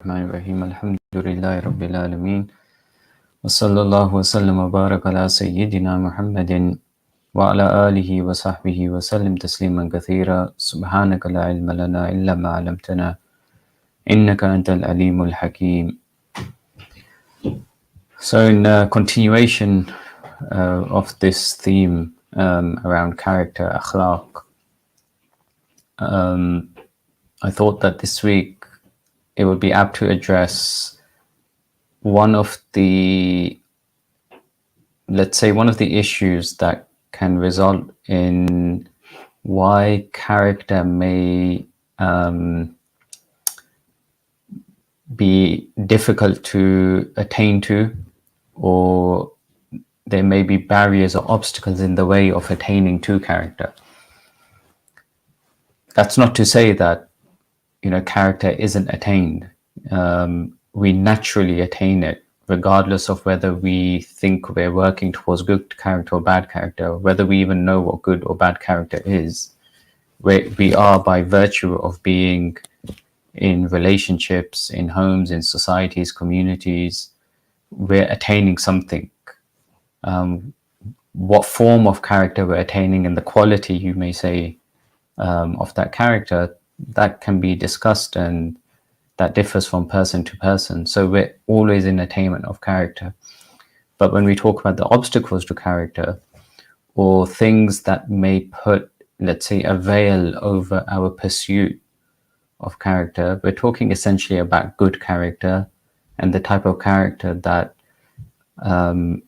الرحمن الرحيم الحمد لله رب العالمين وصلى الله وسلم وبارك على سيدنا محمد وعلى آله وصحبه وسلم تسليما كثيرا سبحانك لا علم لنا إلا ما علمتنا إنك أنت العليم الحكيم. So in continuation of this theme around character, akhlaq, I thought that this week it would be apt to address one of the issues that can result in why character may be difficult to attain to, or there may be barriers or obstacles in the way of attaining to character. That's not to say that character isn't attained. We naturally attain it, regardless of whether we think we're working towards good character or bad character, or whether we even know what good or bad character is. We are, by virtue of being in relationships, in homes, in societies, communities, we're attaining something. What form of character we're attaining and the quality, you may say, of that character, that can be discussed, and that differs from person to person. So we're always in attainment of character. But when we talk about the obstacles to character, or things that may put, let's say, a veil over our pursuit of character, we're talking essentially about good character and the type of character that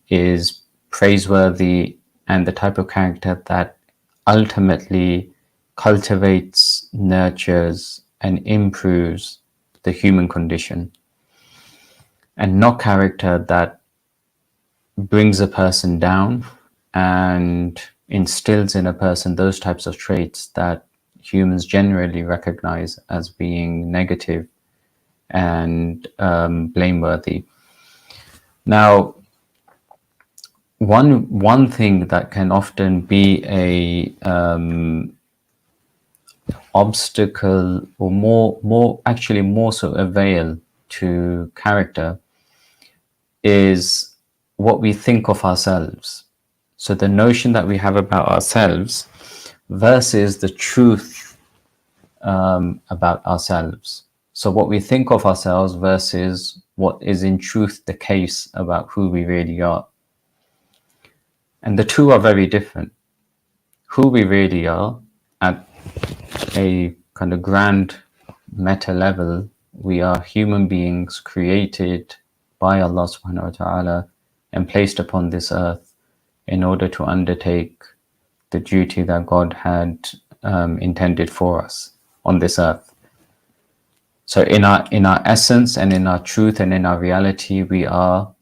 is praiseworthy, and the type of character that ultimately cultivates, nurtures, and improves the human condition, and not character that brings a person down and instills in a person those types of traits that humans generally recognize as being negative and blameworthy. Now, one thing that can often be a obstacle, or more so a veil to character, is what we think of ourselves. So the notion that we have about ourselves versus the truth about ourselves. So what we think of ourselves versus what is in truth the case about who we really are. And the two are very different. Who we really are at a kind of grand meta level, we are human beings created by Allah subhanahu wa ta'ala and placed upon this earth in order to undertake the duty that God had intended for us on this earth. So in our essence and in our truth and in our reality, we are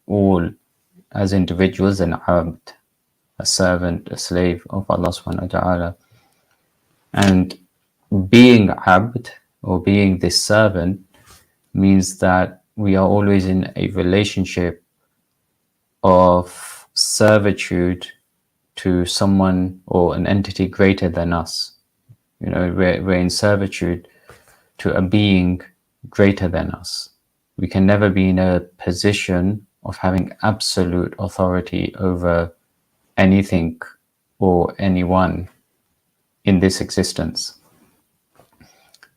all, as individuals, an abd, a servant, a slave of Allah subhanahu wa ta'ala. And being abd, or being this servant, means that we are always in a relationship of servitude to someone or an entity greater than us. We're in servitude to a being greater than us. We can never be in a position of having absolute authority over anything or anyone in this existence.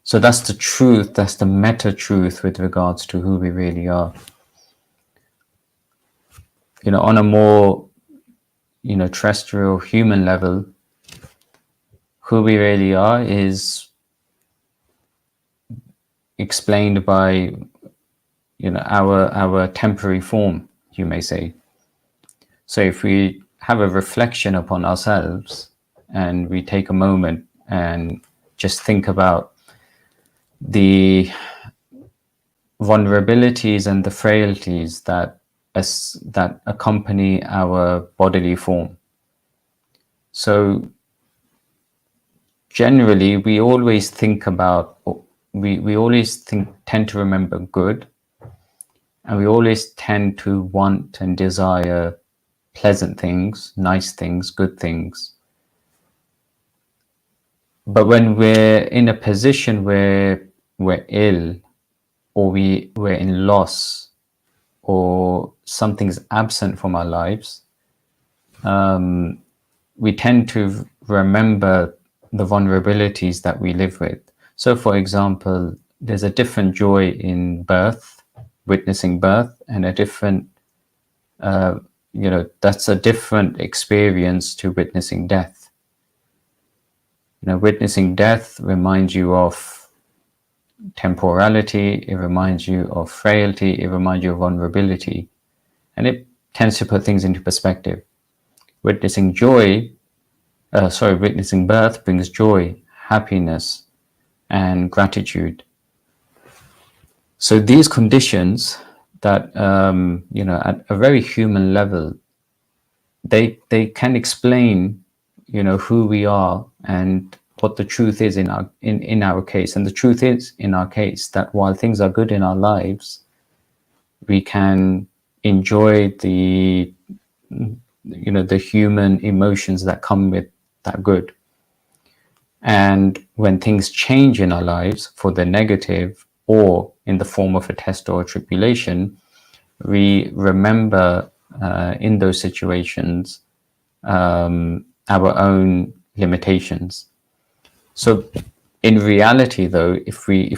So that's the truth, that's the meta truth with regards to who we really are. On a more terrestrial human level, who we really are is explained by our temporary form, you may say. So if we have a reflection upon ourselves, and we take a moment and just think about the vulnerabilities and the frailties that accompany our bodily form. So generally, we always think about, we always tend to remember good, and we always tend to want and desire pleasant things, nice things, good things. But when we're in a position where we're ill, or we're in loss, or something's absent from our lives, we tend to remember the vulnerabilities that we live with. So, for example, there's a different joy in birth, witnessing birth, and a different, that's a different experience to witnessing death. Witnessing death reminds you of temporality, it reminds you of frailty, it reminds you of vulnerability, and it tends to put things into perspective. Witnessing witnessing birth brings joy, happiness, and gratitude. So these conditions that, at a very human level, they can explain, who we are and what the truth is in our case. And the truth is, in our case, that while things are good in our lives, we can enjoy the human emotions that come with that good. And when things change in our lives for the negative, or in the form of a test or a tribulation, we remember in those situations our own limitations. So in reality, though, if we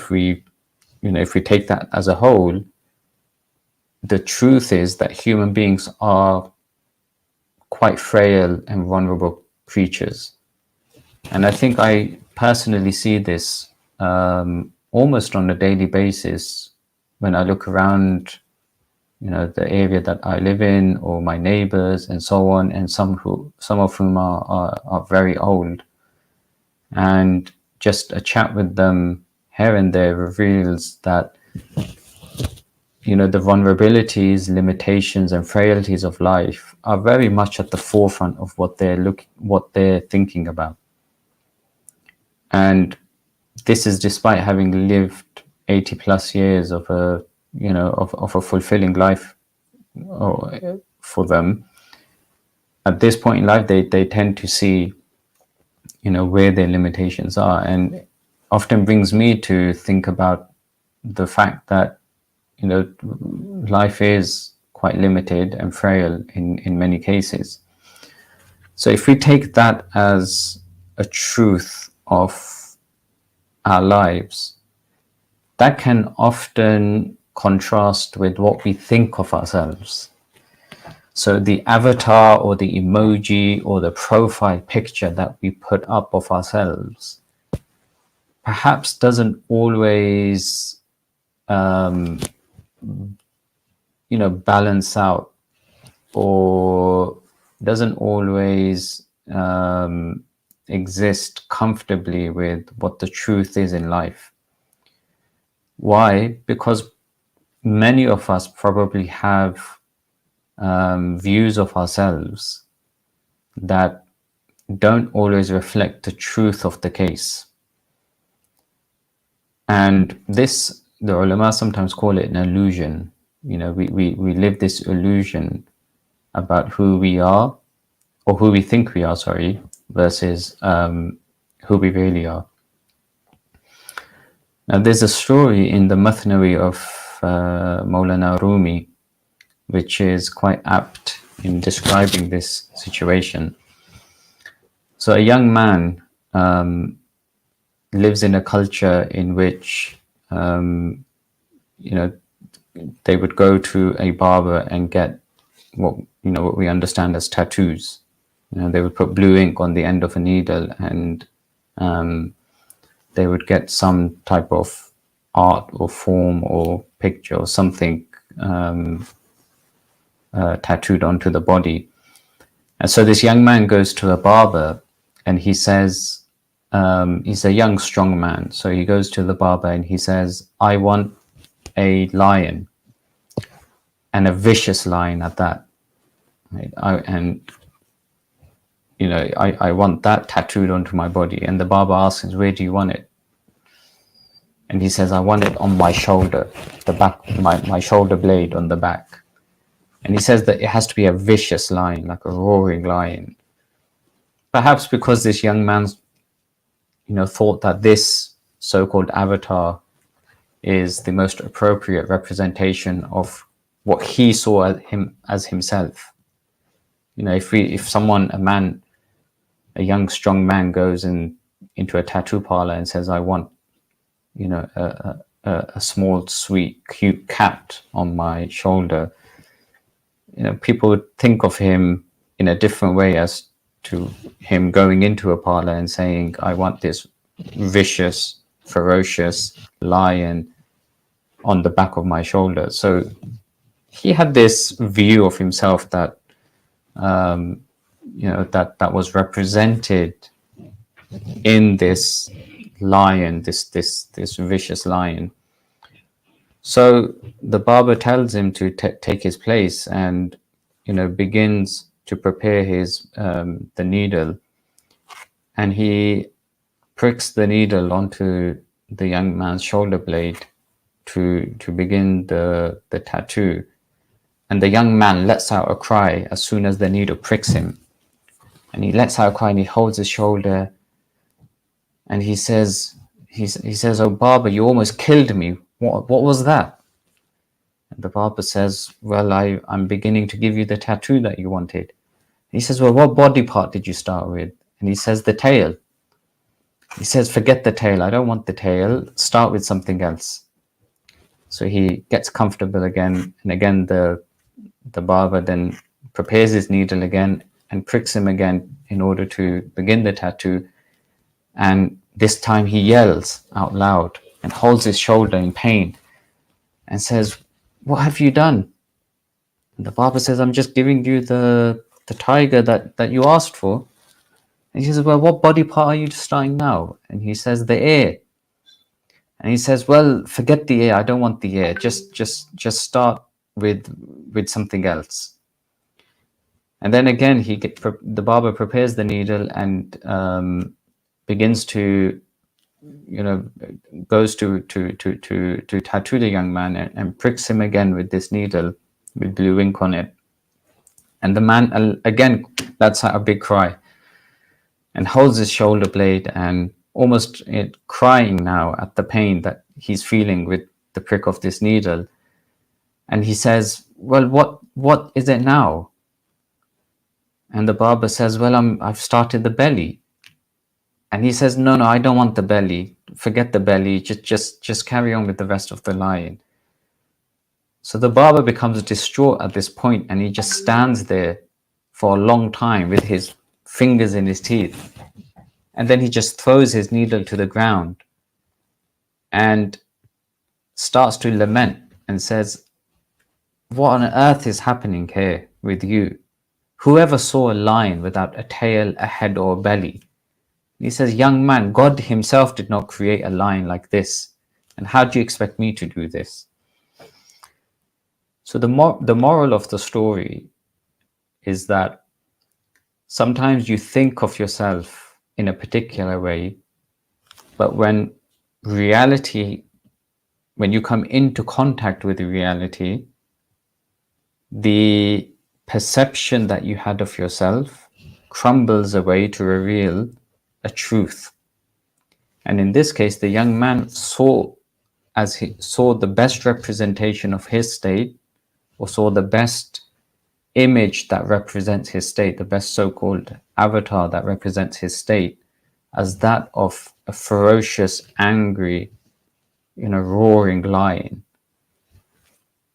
take that as a whole, the truth is that human beings are quite frail and vulnerable creatures. And I think I personally see this almost on a daily basis when I look around, the area that I live in, or my neighbors and so on, and some of whom are very old. And just a chat with them here and there reveals that, the vulnerabilities, limitations, and frailties of life are very much at the forefront of what they're thinking about. And this is despite having lived 80 plus years of a fulfilling life for them. At this point in life, they tend to see, where their limitations are, and often brings me to think about the fact that, life is quite limited and frail in many cases. So if we take that as a truth of our lives, that can often contrast with what we think of ourselves. So the avatar or the emoji or the profile picture that we put up of ourselves perhaps doesn't always balance out, or doesn't always exist comfortably with what the truth is in life. Why? Because many of us probably have views of ourselves that don't always reflect the truth of the case. And this, the ulama sometimes call it an illusion. We live this illusion about who we are, or who we think we are, versus who we really are. Now, there's a story in the Mathnawi of Maulana Rumi, which is quite apt in describing this situation. So a young man lives in a culture in which, they would go to a barber and get what we understand as tattoos. They would put blue ink on the end of a needle, and they would get some type of art or form or picture or something tattooed onto the body. And so this young man goes to a barber, and he says, he's a young, strong man. So he goes to the barber and he says, I want a lion, and a vicious lion at that. Right? I want that tattooed onto my body. And the barber asks him, where do you want it? And he says, I want it on my shoulder, the back, my shoulder blade on the back. And he says that it has to be a vicious lion, like a roaring lion. Perhaps because this young man, thought that this so-called avatar is the most appropriate representation of what he saw him as himself. You know, if someone, a young strong man goes into a tattoo parlor and says, I want, you know, a small, sweet, cute cat on my shoulder, you know, people would think of him in a different way as to him going into a parlor and saying, I want this vicious, ferocious lion on the back of my shoulder. So he had this view of himself that, you know, that was represented in this lion, this vicious lion. So the barber tells him to take his place, and, you know, begins to prepare his the needle, and he pricks the needle onto the young man's shoulder blade to begin the tattoo. And the young man lets out a cry as soon as the needle pricks him. And he lets out a cry and he holds his shoulder and he says, oh, barber, you almost killed me. What was that? And the barber says, well, I'm beginning to give you the tattoo that you wanted. And he says, well, what body part did you start with? And he says, the tail. He says, forget the tail. I don't want the tail. Start with something else. So he gets comfortable again. And again, the barber then prepares his needle again and pricks him again in order to begin the tattoo. And this time he yells out loud and holds his shoulder in pain and says, what have you done? And the barber says, I'm just giving you the tiger that you asked for. And he says, well, what body part are you starting now? And he says, the ear. And he says, well, forget the ear. I don't want the ear. Just start with something else. And then again, the barber prepares the needle and begins to, you know, goes to tattoo the young man and pricks him again with this needle with blue ink on it. And the man again lets out a big cry and holds his shoulder blade and almost crying now at the pain that he's feeling with the prick of this needle. And he says, well, what is it now? And the barber says, well, I've started the belly. And he says, no, I don't want the belly. Forget the belly. Just carry on with the rest of the lion. So the barber becomes distraught at this point, and he just stands there for a long time with his fingers in his teeth. And then he just throws his needle to the ground and starts to lament and says, what on earth is happening here with you? Whoever saw a lion without a tail, a head, or a belly? He says, young man, God himself did not create a lion like this. And how do you expect me to do this? So the moral of the story is that sometimes you think of yourself in a particular way, but when you come into contact with reality, the perception that you had of yourself crumbles away to reveal a truth. And in this case, the young man saw the best representation of his state, or saw the best image that represents his state, the best so-called avatar that represents his state, as that of a ferocious, angry, roaring lion.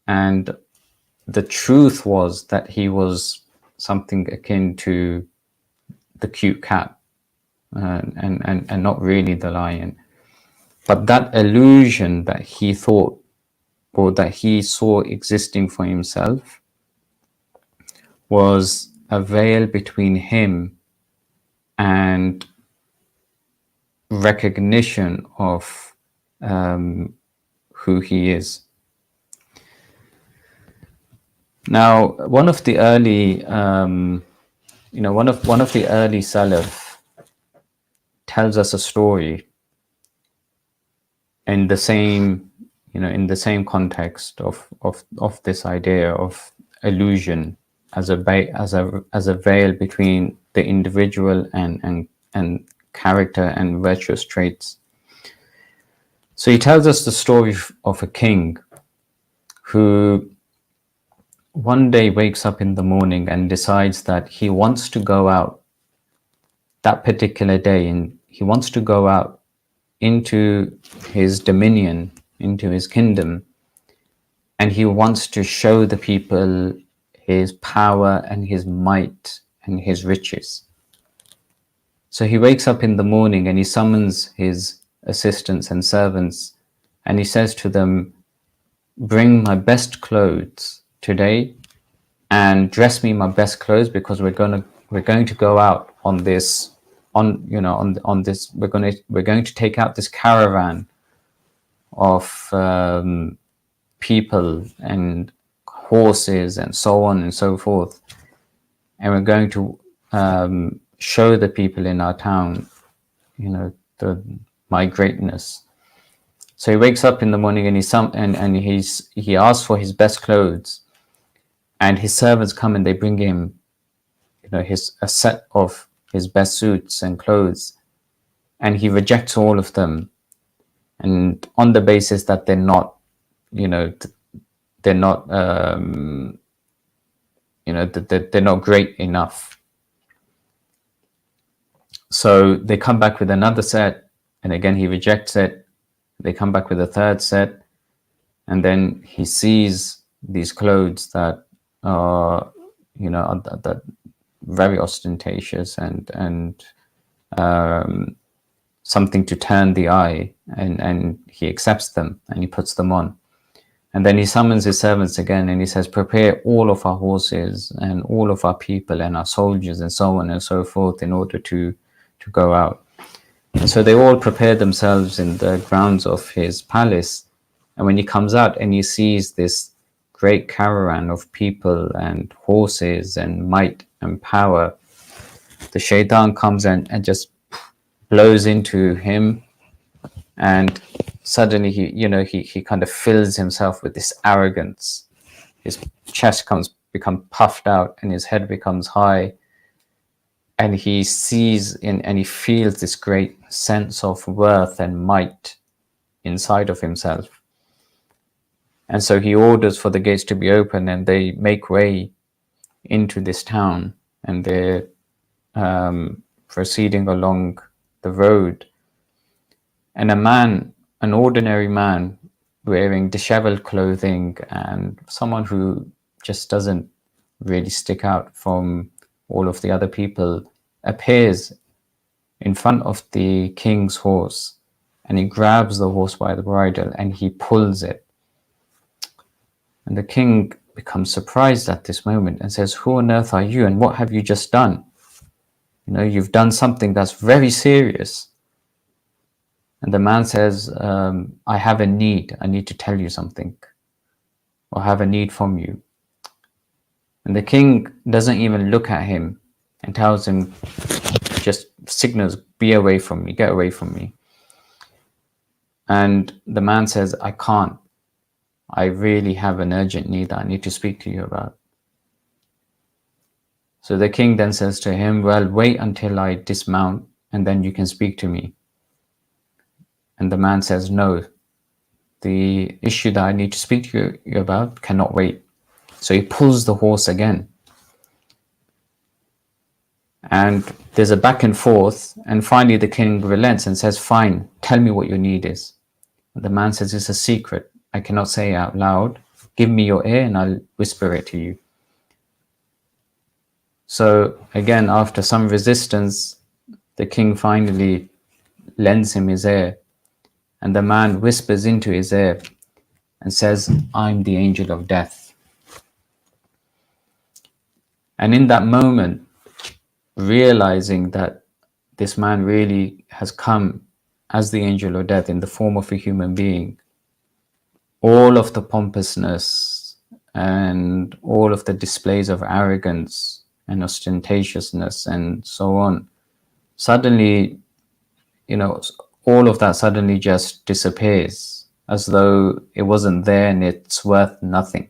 And the truth was that he was something akin to the cute cat, and not really the lion. But that illusion that he thought, or that he saw existing for himself, was a veil between him and recognition of who he is. Now, one of the early Salaf tells us a story in the same context of this idea of illusion as a veil between the individual and character and virtuous traits. So he tells us the story of a king who one day wakes up in the morning and decides that he wants to go out that particular day, and he wants to go out into his dominion, into his kingdom, and he wants to show the people his power and his might and his riches. So he wakes up in the morning and he summons his assistants and servants, and he says to them, bring my best clothes today and dress me my best clothes, because we're going to go out on this, on this, we're going to take out this caravan of people and horses and so on and so forth, and we're going to show the people in our town, my greatness. So he wakes up in the morning and he asks for his best clothes, and his servants come and they bring him, a set of his best suits and clothes, and he rejects all of them, and on the basis that they're not, they're not, they're not great enough. So they come back with another set, and again he rejects it. They come back with a third set, and then he sees these clothes that are, that very ostentatious and something to turn the eye, and he accepts them and he puts them on. And then he summons his servants again and he says, prepare all of our horses and all of our people and our soldiers and so on and so forth in order to go out. And so they all prepare themselves in the grounds of his palace. And when he comes out and he sees this great caravan of people and horses and might and power, the shaitan comes and just blows into him, and suddenly he kind of fills himself with this arrogance. His chest become puffed out and his head becomes high, and he sees and he feels this great sense of worth and might inside of himself. And so he orders for the gates to be open, and they make way into this town, and they're proceeding along the road. And an ordinary man wearing disheveled clothing, and someone who just doesn't really stick out from all of the other people, appears in front of the king's horse, and he grabs the horse by the bridle and he pulls it. And the king becomes surprised at this moment and says, who on earth are you, and what have you just done? You've done something that's very serious. And the man says, I have a need. I need to tell you something, or have a need from you. And the king doesn't even look at him and tells him, just signals, be away from me, get away from me. And the man says, I can't. I really have an urgent need that I need to speak to you about. So the king then says to him, well, wait until I dismount and then you can speak to me. And the man says, no, the issue that I need to speak to you about cannot wait. So he pulls the horse again. And there's a back and forth, and finally the king relents and says, fine, tell me what your need is. And the man says, it's a secret. I cannot say it out loud. Give me your ear and I'll whisper it to you. So again, after some resistance, the king finally lends him his ear, and the man whispers into his ear and says, I'm the angel of death. And in that moment, realizing that this man really has come as the angel of death in the form of a human being, all of the pompousness and all of the displays of arrogance and ostentatiousness and so on, suddenly, all of that suddenly just disappears, as though it wasn't there and it's worth nothing.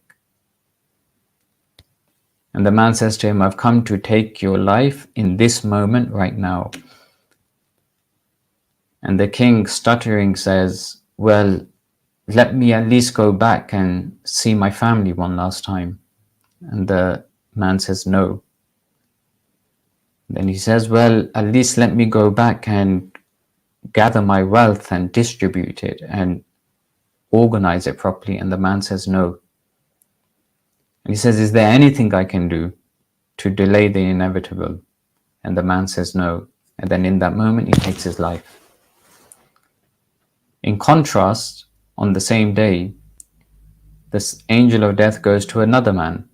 And the man says to him, I've come to take your life in this moment right now. And the king, stuttering, says, well, let me at least go back and see my family one last time. And the man says, no. Then he says, well, at least let me go back and gather my wealth and distribute it and organize it properly. And the man says, no. And he says, is there anything I can do to delay the inevitable? And the man says, no. And then in that moment, he takes his life. In contrast, on the same day, this angel of death goes to another man,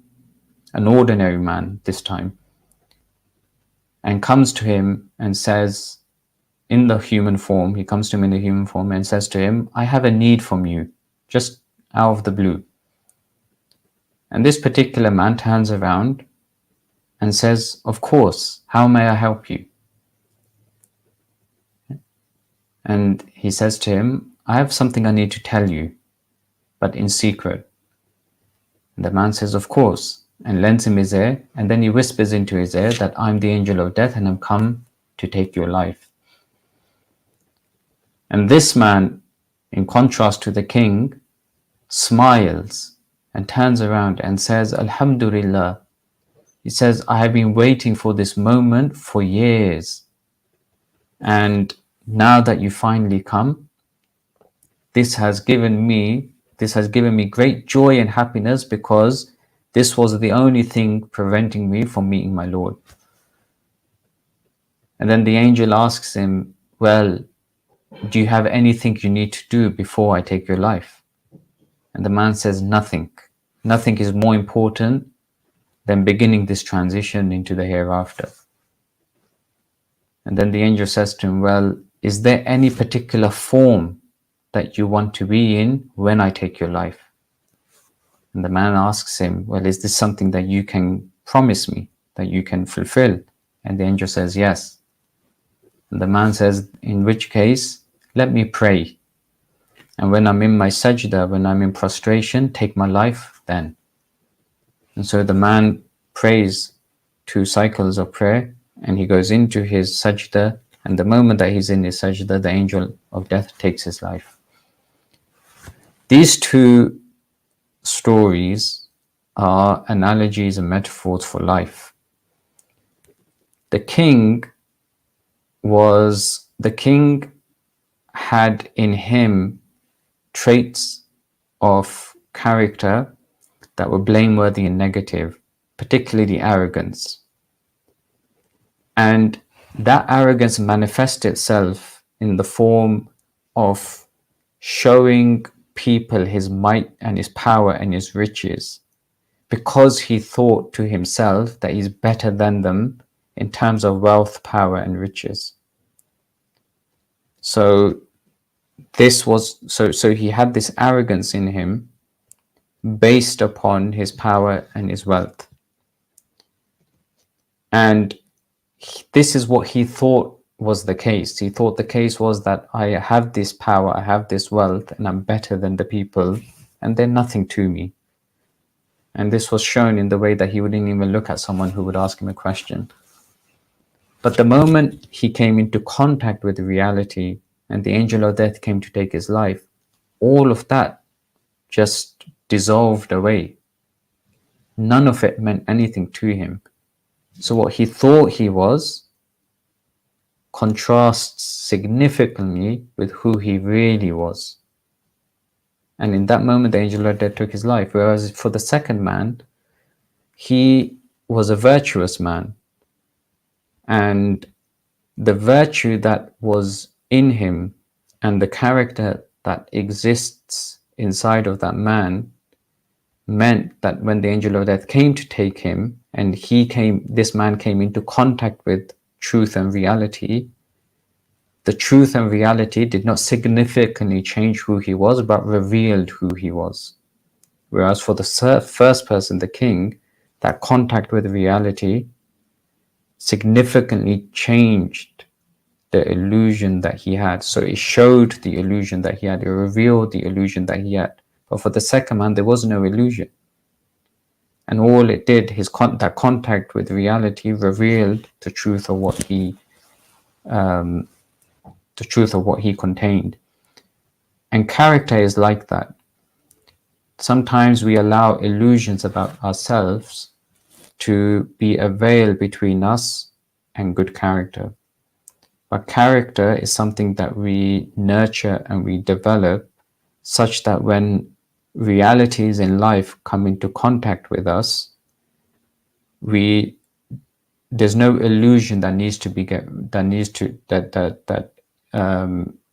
an ordinary man this time, and comes to him and says, in the human form, he comes to him in the human form and says to him, I have a need from you, just out of the blue. And this particular man turns around and says, of course, how may I help you? And he says to him, I have something I need to tell you, but in secret. And the man says, of course, and lends him his ear, and then he whispers into his ear that I'm the angel of death and I'm come to take your life. And this man, in contrast to the king, smiles and turns around and says, Alhamdulillah. He says, I have been waiting for this moment for years. And now that you finally come, this has given me great joy and happiness, because this was the only thing preventing me from meeting my Lord. And then the angel asks him, well, do you have anything you need to do before I take your life? And the man says, nothing. Nothing is more important than beginning this transition into the hereafter. And then the angel says to him, well, is there any particular form that you want to be in when I take your life? And the man asks him, well, is this something that you can promise me, that you can fulfill? And the angel says, yes. And the man says, in which case, let me pray. And when I'm in my sajda, when I'm in prostration, take my life then. And so the man prays 2 cycles of prayer, and he goes into his sajda, and the moment that he's in his sajda, the angel of death takes his life. These 2 stories are analogies and metaphors for life. The king had in him traits of character that were blameworthy and negative, particularly arrogance. And that arrogance manifests itself in the form of showing people his might and his power and his riches, because he thought to himself that he's better than them in terms of wealth, power, and riches. So he had this arrogance in him based upon his power and his wealth. And this is what he thought was the case. He thought the case was that I have this power, I have this wealth, and I'm better than the people, and they're nothing to me. And this was shown in the way that he wouldn't even look at someone who would ask him a question. But the moment he came into contact with reality and the angel of death came to take his life, all of that just dissolved away. None of it meant anything to him. So what he thought he was contrasts significantly with who he really was. And in that moment, the angel of death took his life. Whereas for the second man, he was a virtuous man. And the virtue that was in him and the character that exists inside of that man meant that when the angel of death came to take him, and this man came into contact with truth and reality, the truth and reality did not significantly change who he was, but revealed who he was. Whereas for the first person, the king, that contact with reality significantly changed the illusion that he had. So it showed the illusion that he had, it revealed the illusion that he had. But for the second man, there was no illusion. And all it did, that contact with reality revealed the truth of what he contained. And character is like that. Sometimes we allow illusions about ourselves to be a veil between us and good character. But character is something that we nurture and we develop such that when realities in life come into contact with us, there's no illusion that needs to be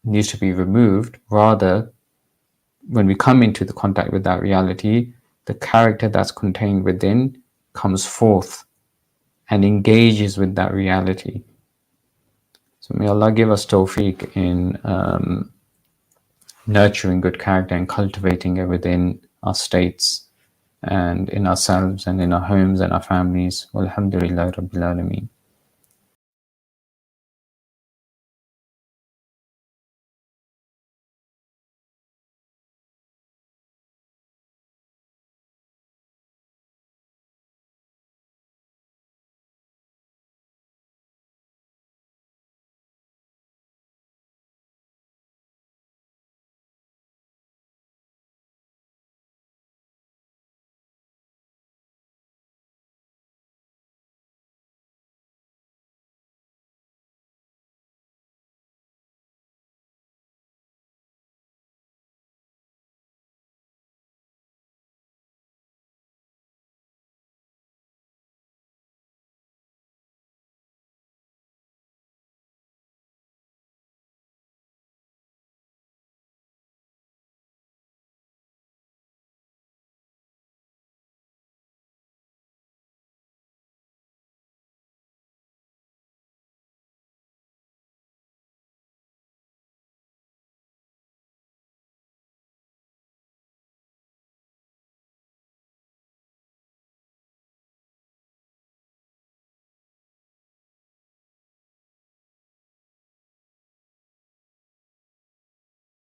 needs to be removed. Rather, when we come into the contact with that reality, the character that's contained within comes forth and engages with that reality. So may Allah give us tawfiq in nurturing good character and cultivating it within our states and in ourselves and in our homes and our families. Walhamdulillahi Rabbil Alameen.